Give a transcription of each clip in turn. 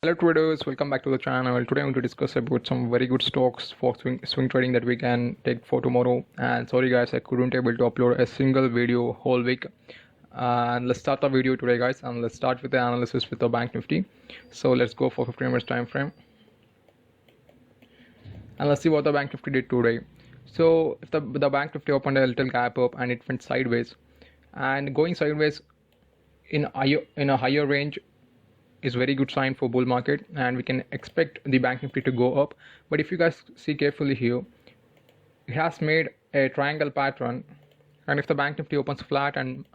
Hello traders, welcome back to the channel. Today I'm going to discuss about some very good stocks for swing trading that we can take for tomorrow. And sorry guys, I couldn't able to upload a single video whole week. And let's start the video today guys, and let's start with the analysis with the Bank Nifty. So let's go for 15 minutes time frame. And let's see what the Bank Nifty did today. So if the Bank Nifty opened a little gap up and it went sideways, and going sideways in a higher range is very good sign for bull market, and we can expect the Bank Nifty to go up. But if you guys see carefully here, it has made a triangle pattern, and if the Bank Nifty opens flat and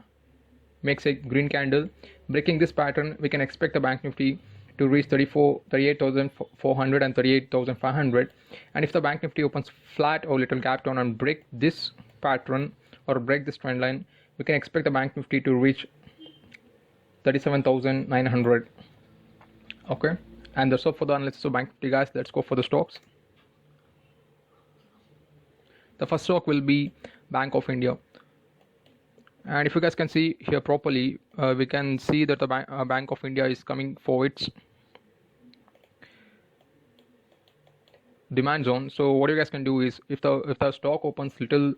makes a green candle breaking this pattern, we can expect the Bank Nifty to reach 38,400 and 38,500. And if the Bank Nifty opens flat or little gap down and break this pattern or break this trend line, we can expect the Bank Nifty to reach 37,900. Okay, and that's all for the analysis of Bank Nifty guys. Let's go for the stocks. The first stock will be Bank of India, and if you guys can see here properly, we can see that the Bank of India is coming for its demand zone. So what you guys can do is, if the stock opens little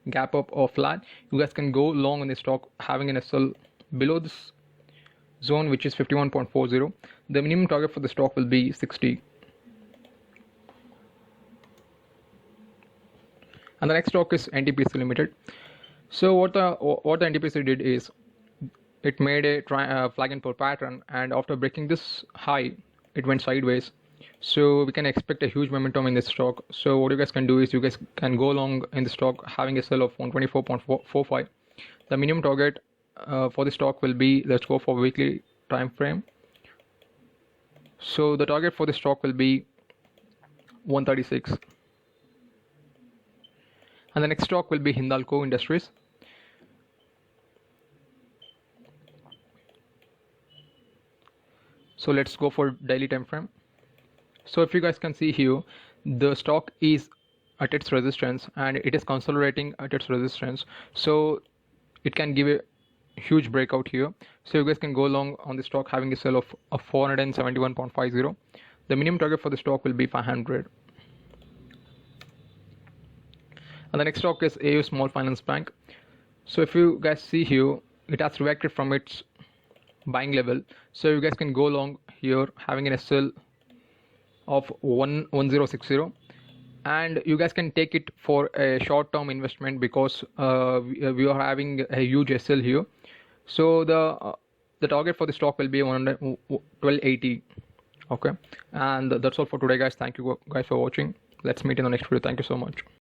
gap up or flat, you guys can go long on the stock having an SL below this zone, which is 51.40. The minimum target for the stock will be 60. And the next stock is NTPC Limited. So what the NTPC did is, it made a flag and pull pattern, and after breaking this high, it went sideways. So we can expect a huge momentum in this stock. So what you guys can do is, you guys can go long in the stock having a sell of 124.45. The minimum target for the stock will be, let's go for weekly time frame. So the target for the stock will be 136. And the next stock will be Hindalco Industries. So let's go for daily time frame. So if you guys can see here, the stock is at its resistance and it is consolidating at its resistance. So it can give a huge breakout here. So you guys can go long on the stock having a sell of 471.50. The minimum target for the stock will be 500. And the next stock is AU Small Finance Bank. So if you guys see here, it has reacted from its buying level. So you guys can go long here having an SL of 1060. And you guys can take it for a short-term investment, because we are having a huge SL here. So the target for the stock will be 1280. Okay, and that's all for today guys. Thank you guys for watching. Let's meet in the next video. Thank you so much.